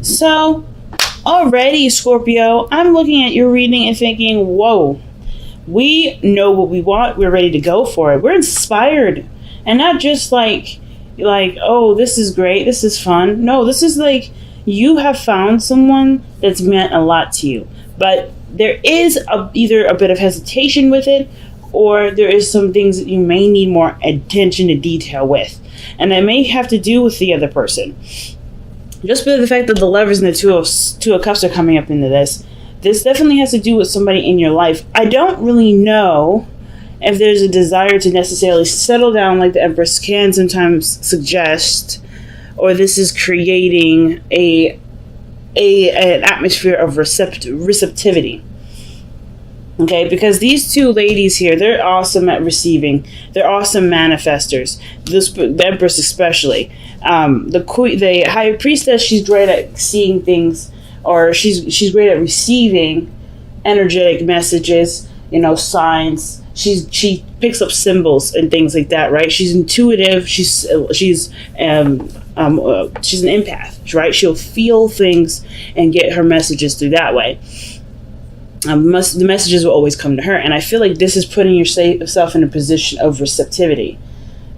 So, already, Scorpio, I'm looking at your reading and thinking, whoa, we know what we want. We're ready to go for it. We're inspired. And not just like, oh, this is great. This is fun. No, this is like you have found someone that's meant a lot to you. But there is either a bit of hesitation with it, or there is some things that you may need more attention to detail with. And that may have to do with the other person. Just by the fact that the Lovers and the Two of Cups are coming up into this definitely has to do with somebody in your life. I don't really know if there's a desire to necessarily settle down like the Empress can sometimes suggest, or this is creating an atmosphere of receptivity. Okay, because these two ladies here, they're awesome at receiving. They're awesome manifestors. The Empress especially. The High Priestess, she's great at seeing things, or she's great at receiving energetic messages, signs. She picks up symbols and things like that, right? She's intuitive. She's an empath, right? She'll feel things and get her messages through that way. The messages will always come to her, and I feel like this is putting yourself in a position of receptivity.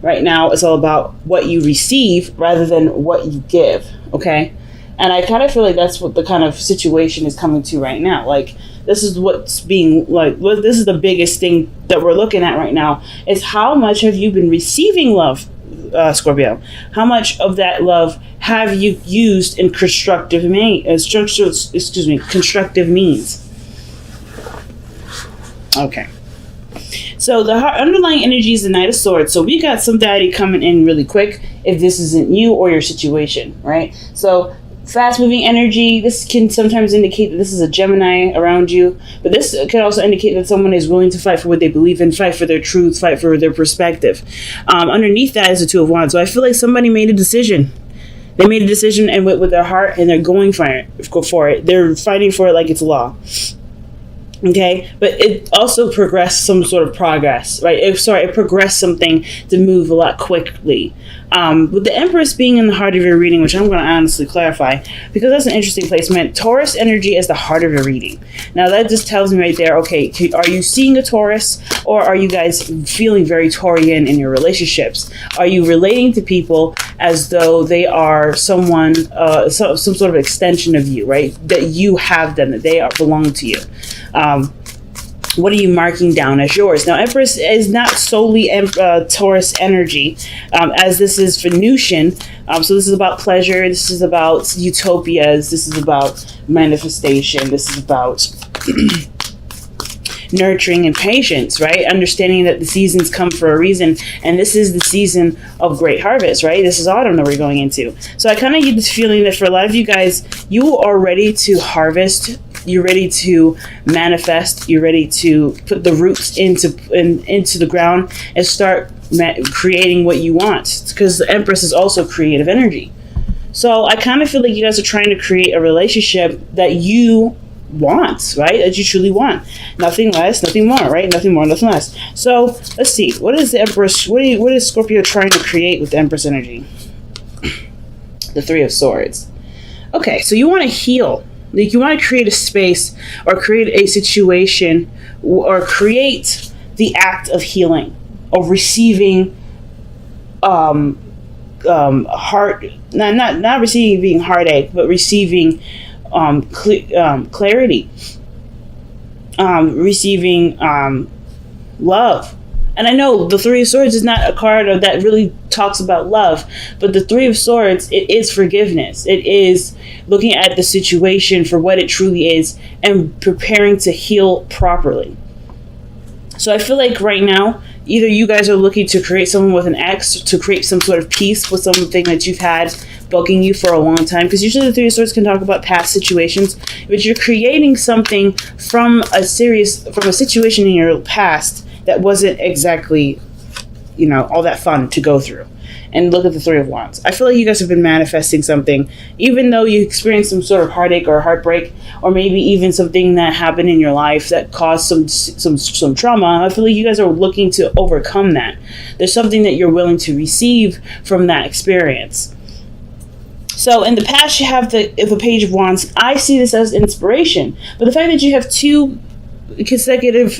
Right now, it's all about what you receive rather than what you give, okay? And I kind of feel like that's what the kind of situation is coming to right now. Like, this is what's being, this is the biggest thing that we're looking at right now, is how much have you been receiving love, Scorpio? How much of that love have you used in constructive means? Okay. So the underlying energy is the Knight of Swords. So we got somebody coming in really quick if this isn't you or your situation, right? So fast moving energy, this can sometimes indicate that this is a Gemini around you, but this can also indicate that someone is willing to fight for what they believe in, fight for their truth, fight for their perspective. Underneath that is the Two of Wands. So I feel like somebody made a decision. They made a decision and went with their heart, and they're going for it. They're fighting for it like it's law. Okay, but it also progressed some sort of progress, right? It progressed something to move a lot quickly. With the Empress being in the heart of your reading, which I'm going to honestly clarify, because that's an interesting placement. Taurus energy is the heart of your reading. Now that just tells me right there, okay, are you seeing a Taurus, or are you guys feeling very Taurian in your relationships? Are you relating to people as though they are someone, some sort of extension of you, right? That you have them, that they belong to you. What are you marking down as yours? Now, Empress is not solely Taurus energy, as this is Venusian. So this is about pleasure. This is about utopias. This is about manifestation. This is about nurturing and patience, right? Understanding that the seasons come for a reason, and this is the season of great harvest, right? This is autumn that we're going into. So I kind of get this feeling that for a lot of you guys, you are ready to harvest. You're ready to manifest. You're ready to put the roots into the ground and start creating what you want. Because the Empress is also creative energy. So I kind of feel like you guys are trying to create a relationship that you want, right? That you truly want. Nothing less, nothing more, right? Nothing more, nothing less. So let's see. What is the Empress? What is Scorpio trying to create with the Empress energy? The Three of Swords. Okay, so you want to heal. Like, you want to create a space or create a situation or create the act of healing, of receiving not receiving heartache, but receiving clarity, receiving love. And I know the Three of Swords is not a card that really talks about love, but the Three of Swords, it is forgiveness. It is looking at the situation for what it truly is and preparing to heal properly. So I feel like right now, either you guys are looking to create someone with an ex, to create some sort of peace with something that you've had bugging you for a long time, because usually the Three of Swords can talk about past situations, but you're creating something from a situation in your past that wasn't exactly, all that fun to go through. And look at the Three of Wands. I feel like you guys have been manifesting something, even though you experienced some sort of heartache or heartbreak, or maybe even something that happened in your life that caused some trauma. I feel like you guys are looking to overcome that. There's something that you're willing to receive from that experience. So in the past, you have the Page of Wands. I see this as inspiration, but the fact that you have consecutive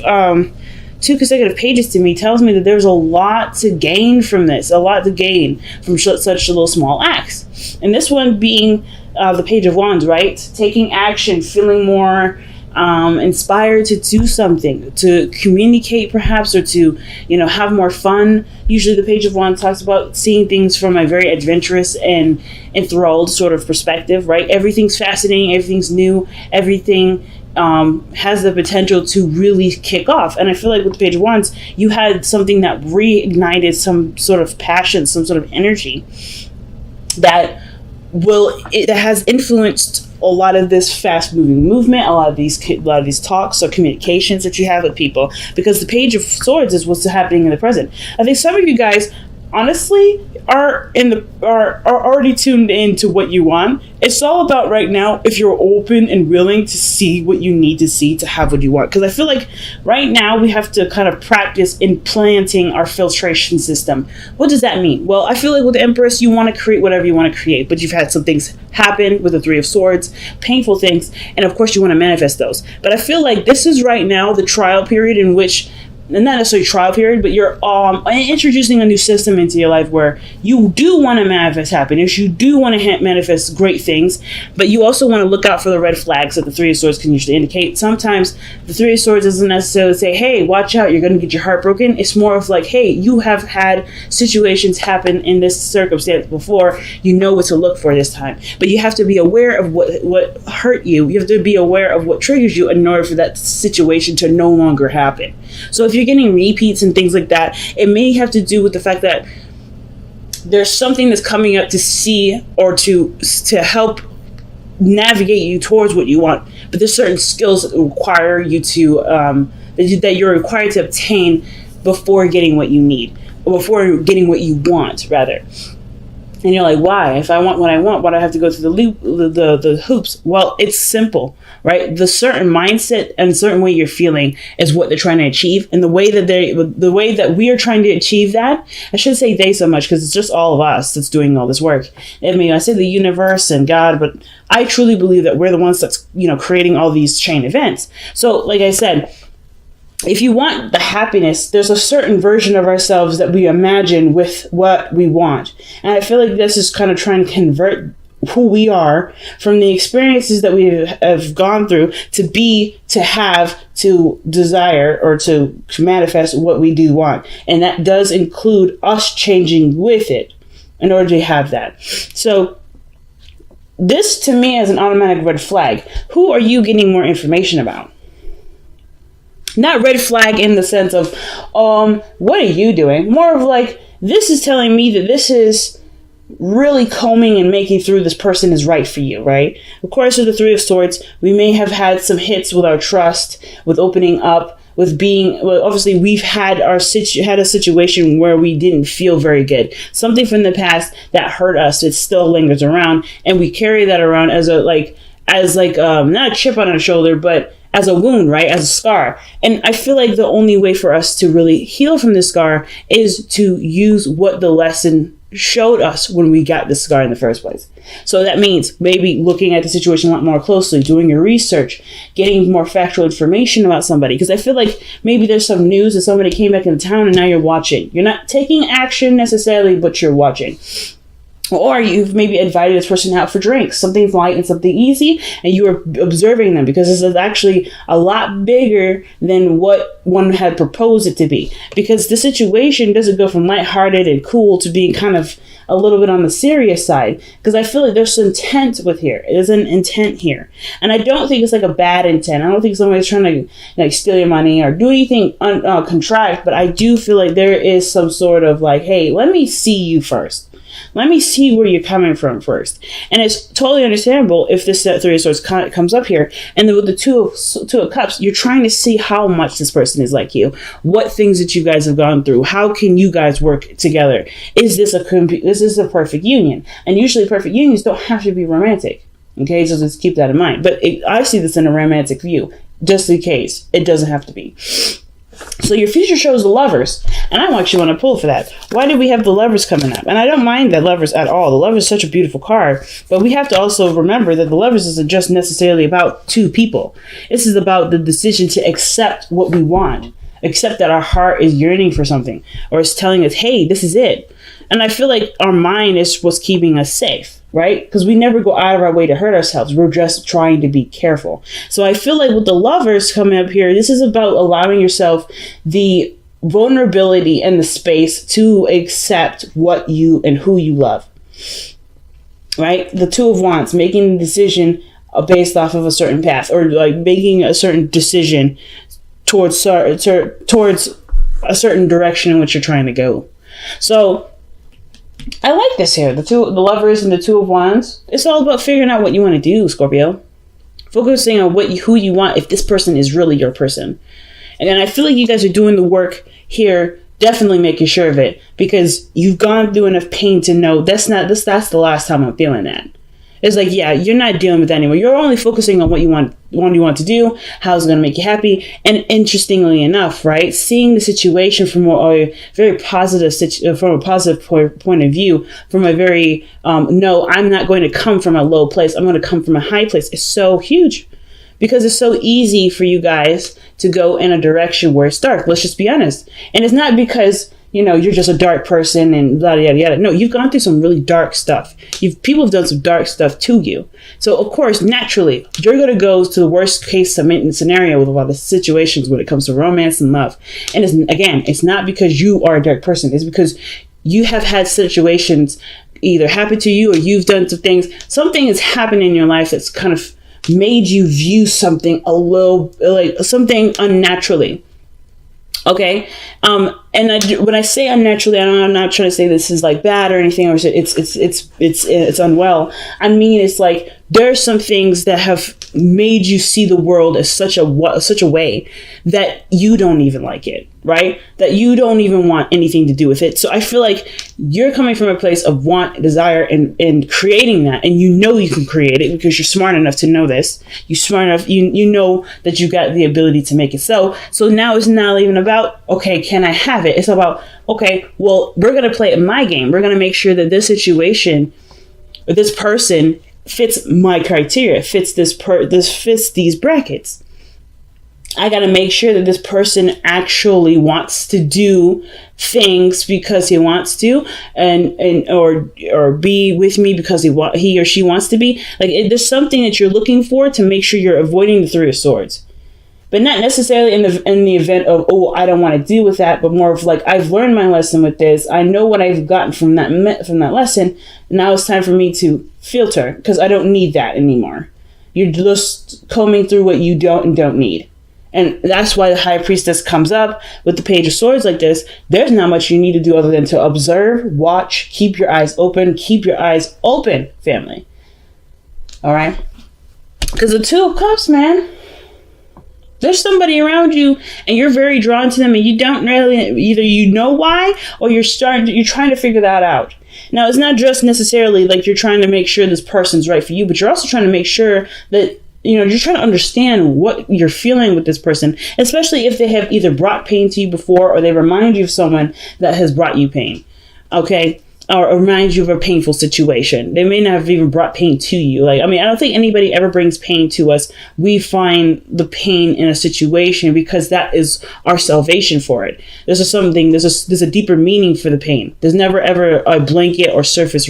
two consecutive pages to me tells me that there's a lot to gain from this, a lot to gain from such little small acts. And this one being the Page of Wands, right? Taking action, feeling more inspired to do something, to communicate perhaps, or to, have more fun. Usually the Page of Wands talks about seeing things from a very adventurous and enthralled sort of perspective, right? Everything's fascinating, everything's new, everything has the potential to really kick off. And I feel like with the Page of Wands, you had something that reignited some sort of passion, some sort of energy that has influenced a lot of this fast-moving movement, a lot of these talks or communications that you have with people, because the Page of Swords is what's happening in the present. I think some of you guys honestly are already tuned into what you want. It's all about right now if you're open and willing to see what you need to see to have what you want. Because I feel like right now we have to kind of practice implanting our filtration system. What does that mean? Well, I feel like with the Empress, you want to create whatever you want to create, but you've had some things happen with the Three of Swords, painful things, and of course you want to manifest those. But I feel like this is right now the trial period in which, not necessarily trial period, but you're introducing a new system into your life where you do want to manifest happiness, you do want to manifest great things, but you also want to look out for the red flags that the Three of Swords can usually indicate. Sometimes the Three of Swords doesn't necessarily say, hey, watch out, you're going to get your heart broken. It's more of like, hey, you have had situations happen in this circumstance before, you know what to look for this time. But you have to be aware of what hurt you. You have to be aware of what triggers you in order for that situation to no longer happen. So if you're getting repeats and things like that, it may have to do with the fact that there's something that's coming up to see or to help navigate you towards what you want. But there's certain skills that require you to that you're required to obtain before getting what you need, or before getting what you want, rather. And you're like, why? If I want what I want, why do I have to go through the hoops? Well, it's simple, right? The certain mindset and certain way you're feeling is what they're trying to achieve. And the way that we are trying to achieve that, I shouldn't say they so much because it's just all of us that's doing all this work. I mean, I say the universe and God, but I truly believe that we're the ones that's, creating all these chain events. So like I said, if you want the happiness, there's a certain version of ourselves that we imagine with what we want. And I feel like this is kind of trying to convert who we are from the experiences that we have gone through to have, to desire, or to manifest what we do want. And that does include us changing with it in order to have that. So this to me is an automatic red flag. Who are you getting more information about? Not red flag in the sense of, what are you doing? More of like, this is telling me that this is really combing and making through this person is right for you, right? Of course, with the Three of Swords, we may have had some hits with our trust, with opening up, with being, well, obviously we've had a situation where we didn't feel very good. Something from the past that hurt us, it still lingers around, and we carry that around as not a chip on our shoulder, but as a wound, right? As a scar. And I feel like the only way for us to really heal from this scar is to use what the lesson showed us when we got the scar in the first place. So that means maybe looking at the situation a lot more closely, doing your research, getting more factual information about somebody. Because I feel like maybe there's some news that somebody came back into town and now you're watching. You're not taking action necessarily, but you're watching. Or you've maybe invited this person out for drinks, something light and something easy, and you are observing them because this is actually a lot bigger than what one had proposed it to be. Because the situation doesn't go from lighthearted and cool to being kind of a little bit on the serious side. Because I feel like there's intent with here. There's an intent here. And I don't think it's like a bad intent. I don't think somebody's trying to steal your money or do anything contrived. But I do feel like there is some sort of like, hey, let me see you first. Let me see where you're coming from first. And it's totally understandable if this Three of Swords comes up here. And then with the Two of Cups, you're trying to see how much this person is like you. What things that you guys have gone through. How can you guys work together? Is this a perfect union? And usually perfect unions don't have to be romantic. Okay, so just keep that in mind. But I see this in a romantic view. Just in case. It doesn't have to be. So your future shows the Lovers, and I actually want to pull for that. Why did we have the Lovers coming up? And I don't mind the Lovers at all. The Lovers is such a beautiful card, but we have to also remember that the Lovers isn't just necessarily about two people. This is about the decision to accept what we want, accept that our heart is yearning for something, or it's telling us, hey, this is it. And I feel like our mind is what's keeping us safe, right? Because we never go out of our way to hurt ourselves. We're just trying to be careful. So I feel like with the Lovers coming up here, this is about allowing yourself the vulnerability and the space to accept what you and who you love, right? The Two of Wands, making the decision based off of a certain path, or like making a certain decision towards a certain direction in which you're trying to go. So I like this here. The Lovers and the Two of Wands. It's all about figuring out what you want to do, Scorpio. Focusing on who you want, if this person is really your person. And then I feel like you guys are doing the work here, definitely making sure of it, because you've gone through enough pain to know that's the last time I'm feeling that. It's like, yeah, you're not dealing with that anymore. You're only focusing on what you want to do, how it's going to make you happy. And interestingly enough, right, seeing the situation from a very positive point of view, from a very, no, I'm not going to come from a low place. I'm going to come from a high place. It's so huge, because it's so easy for you guys to go in a direction where it's dark. Let's just be honest. And it's not because, you're just a dark person and yada, yada, yada. No, you've gone through some really dark stuff. People have done some dark stuff to you. So, of course, naturally, you're going to go to the worst case scenario with a lot of situations when it comes to romance and love. And it's not because you are a dark person. It's because you have had situations either happen to you, or you've done some things. Something has happened in your life that's kind of made you view something something unnaturally. Okay. When I say unnaturally, I'm not trying to say this is like bad or anything, or it's unwell. I mean, it's like there are some things that have made you see the world as such a way that you don't even like it, right? That you don't even want anything to do with it. So I feel like you're coming from a place of want, desire, and creating that. And you can create it because you're smart enough to know this. You're smart enough, you know that you got the ability to make it so. So now it's not even about, okay, can I have it? It's about, okay, well, we're going to play it my game. We're going to make sure that this situation, or this person fits my criteria, fits fits these brackets. I got to make sure that this person actually wants to do things because he wants to, or be with me because he or she wants to be. Like, there's something that you're looking for to make sure you're avoiding the Three of Swords. But not necessarily in the event of, oh, I don't want to deal with that, but more of like, I've learned my lesson with this. I know what I've gotten from that lesson. Now it's time for me to filter, because I don't need that anymore. You're just combing through what you don't and don't need. And that's why the High Priestess comes up with the Page of Swords like this. There's not much you need to do other than to observe, watch, keep your eyes open. Keep your eyes open, family. All right? Because the Two of Cups, man. There's somebody around you and you're very drawn to them, and you don't really, either you know why, or you're trying to figure that out. Now, it's not just necessarily like you're trying to make sure this person's right for you, but you're also trying to make sure that, you're trying to understand what you're feeling with this person, especially if they have either brought pain to you before, or they remind you of someone that has brought you pain. Okay? Or remind you of a painful situation. They may not have even brought pain to you. I don't think anybody ever brings pain to us. We find the pain in a situation because that is our salvation for it. There's a deeper meaning for the pain. There's never ever a blanket or surface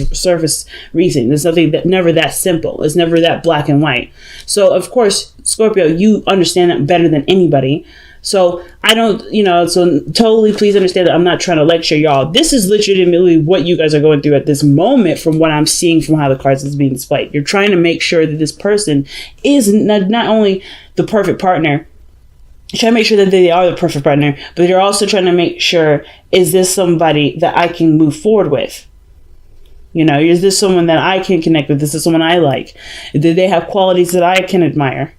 reason. There's never that simple. It's never that black and white. So of course, Scorpio, you understand that better than anybody. So I don't, so totally please understand that I'm not trying to lecture y'all. This is legitimately what you guys are going through at this moment from what I'm seeing from how the cards is being displayed. You're trying to make sure that this person is not only the perfect partner, you're trying to make sure that they are the perfect partner, but you're also trying to make sure, is this somebody that I can move forward with? Is this someone that I can connect with? Is this someone I like? Do they have qualities that I can admire?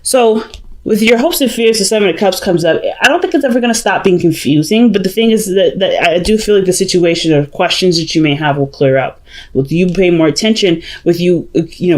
So with your hopes and fears, the Seven of Cups comes up. I don't think it's ever going to stop being confusing, but the thing is that I do feel like the situation or questions that you may have will clear up. With you paying more attention, with you,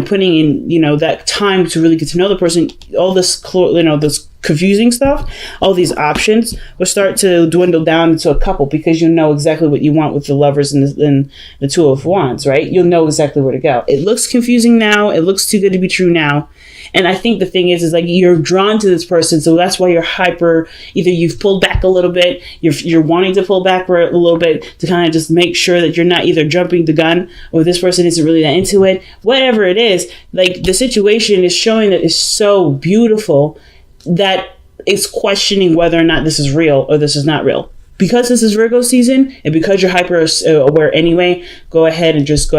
putting in, that time to really get to know the person, all this, this confusing stuff, all these options will start to dwindle down into a couple, because you know exactly what you want with the Lovers and the Two of Wands, right? You'll know exactly where to go. It looks confusing now. It looks too good to be true now. And I think the thing is like you're drawn to this person, so that's why you're hyper. Either you've pulled back a little bit, you're wanting to pull back a little bit to kind of just make sure that you're not either jumping the gun or this person isn't really that into it. Whatever it is, like the situation is showing that it's so beautiful that it's questioning whether or not this is real or this is not real. Because this is Virgo season, and because you're hyper aware anyway, go ahead and just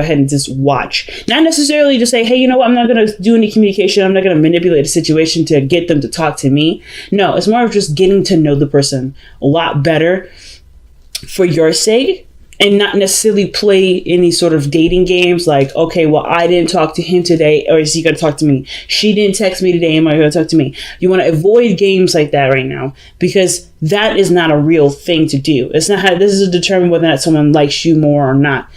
watch. Not necessarily just say, hey, you know what, I'm not going to do any communication. I'm not going to manipulate a situation to get them to talk to me. No, it's more of just getting to know the person a lot better for your sake, and not necessarily play any sort of dating games like, okay, well, I didn't talk to him today, or is he going to talk to me? She didn't text me today, am I going to talk to me? You want to avoid games like that right now, because that is not a real thing to do. It's not how this is to determine whether or not someone likes you more or not.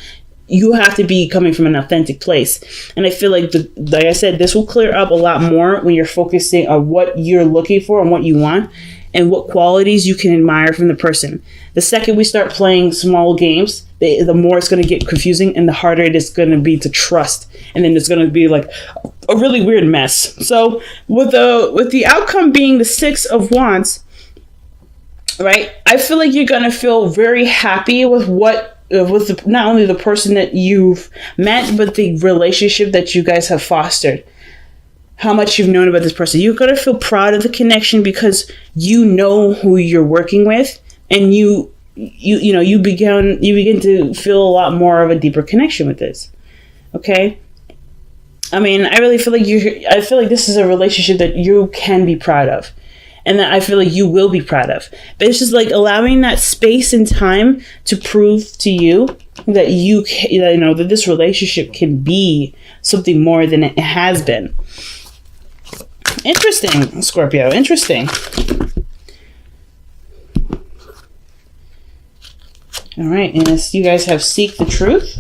You have to be coming from an authentic place. And I feel like, like I said, this will clear up a lot more when you're focusing on what you're looking for and what you want, and what qualities you can admire from the person. The second we start playing small games, the more it's going to get confusing, and the harder it is going to be to trust. And then it's going to be like a really weird mess. So with the outcome being the Six of Wands, right? I feel like you're going to feel very happy with not only the person that you've met, but the relationship that you guys have fostered. How much you've known about this person. You're going to feel proud of the connection because you know who you're working with, and you begin to feel a lot more of a deeper connection with this. Okay? I mean, I really feel like this is a relationship that you can be proud of, and that I feel like you will be proud of. But it's just like allowing that space and time to prove to you that that this relationship can be something more than it has been. Interesting, Scorpio. Interesting. All right, and you guys have Seek the Truth.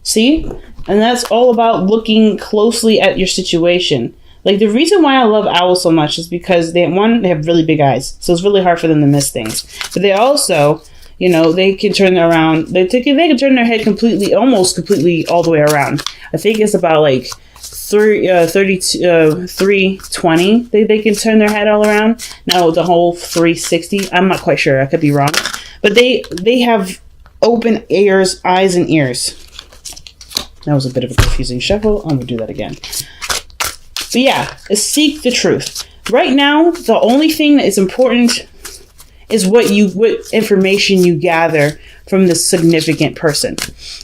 See? And that's all about looking closely at your situation. Like, the reason why I love owls so much is because they have really big eyes, so it's really hard for them to miss things. But they also, they can turn around. They can turn their head almost completely all the way around. I think it's about like 320. They can turn their head all around. Now the whole 360. I'm not quite sure. I could be wrong. But they have open eyes and ears. That was a bit of a confusing shuffle. I'm gonna do that again. But yeah, seek the truth. Right now, the only thing that is important is what information you gather from this significant person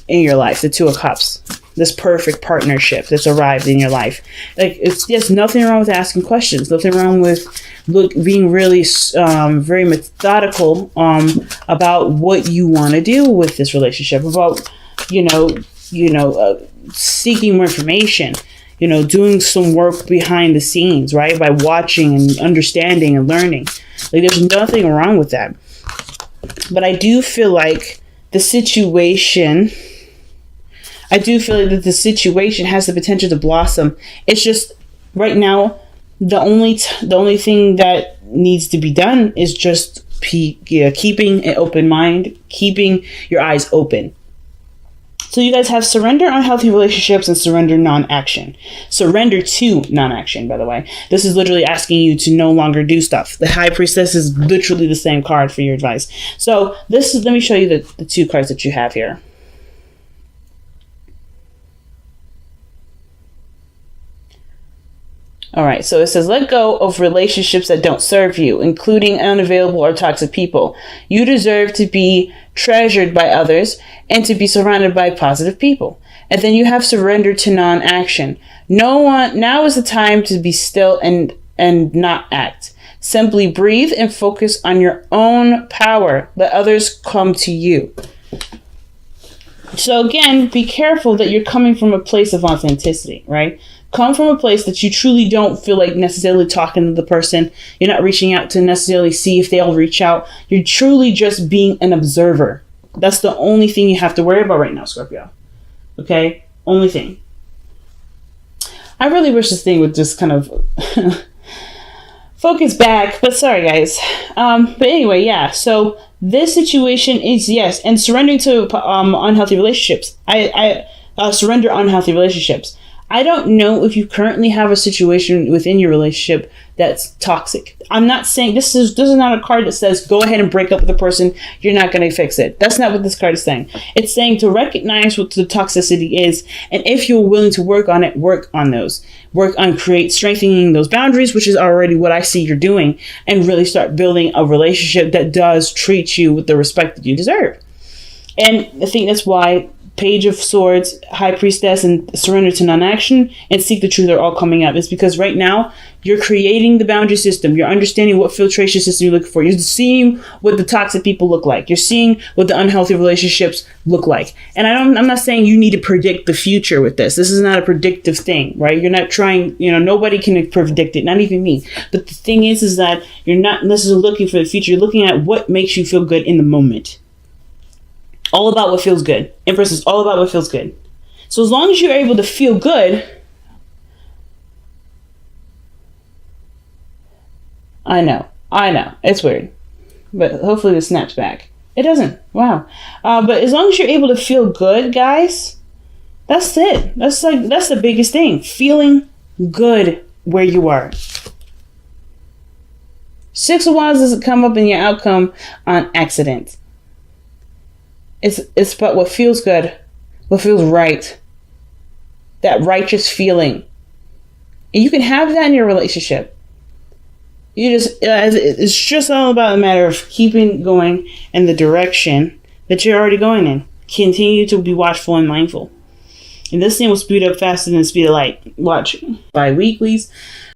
in your life, the Two of Cups, this perfect partnership that's arrived in your life. Like, there's nothing wrong with asking questions, nothing wrong with being really very methodical about what you want to do with this relationship, about seeking more information, doing some work behind the scenes, right? By watching and understanding and learning. Like, there's nothing wrong with that. But I do feel like the situation has the potential to blossom. It's just right now, the only thing that needs to be done is just keeping an open mind, keeping your eyes open. So you guys have surrender unhealthy relationships and surrender non-action. Surrender to non-action, by the way. This is literally asking you to no longer do stuff. The High Priestess is literally the same card for your advice. So let me show you the two cards that you have here. All right, so it says, let go of relationships that don't serve you, including unavailable or toxic people. You deserve to be treasured by others and to be surrounded by positive people. And then you have surrender to non-action. Now is the time to be still and not act. Simply breathe and focus on your own power. Let others come to you. So again, be careful that you're coming from a place of authenticity, right? Come from a place that you truly don't feel like necessarily talking to the person. You're not reaching out to necessarily see if they'll reach out. You're truly just being an observer. That's the only thing you have to worry about right now, Scorpio. Okay? Only thing. I really wish this thing would just kind of focus back, but sorry, guys. But anyway, yeah. So this situation is, yes, and surrendering to unhealthy relationships. I surrender unhealthy relationships. I don't know if you currently have a situation within your relationship that's toxic. I'm not saying this is not a card that says go ahead and break up with the person. You're not going to fix it. That's not what this card is saying. It's saying to recognize what the toxicity is, and if you're willing to work on it, work on those. Work on strengthening those boundaries, which is already what I see you're doing, and really start building a relationship that does treat you with the respect that you deserve. And I think that's why Page of Swords, High Priestess, and Surrender to Non-Action, and Seek the Truth are all coming up. It's because right now, you're creating the boundary system. You're understanding what filtration system you're looking for. You're seeing what the toxic people look like. You're seeing what the unhealthy relationships look like. And I'm not saying you need to predict the future with this. This is not a predictive thing, right? You're not trying, nobody can predict it, not even me. But the thing is that you're not necessarily looking for the future. You're looking at what makes you feel good in the moment. All about what feels good. Empress is all about what feels good. So as long as you're able to feel good, I know, it's weird, but hopefully this snaps back. It doesn't. Wow. But as long as you're able to feel good, guys, that's it. That's the biggest thing. Feeling good where you are. Six of Wands doesn't come up in your outcome on accident. It's about what feels good, what feels right. That righteous feeling. And you can have that in your relationship. It's just all about a matter of keeping going in the direction that you're already going in. Continue to be watchful and mindful. And this thing will speed up faster than the speed of light. Watch. Bi-weeklies.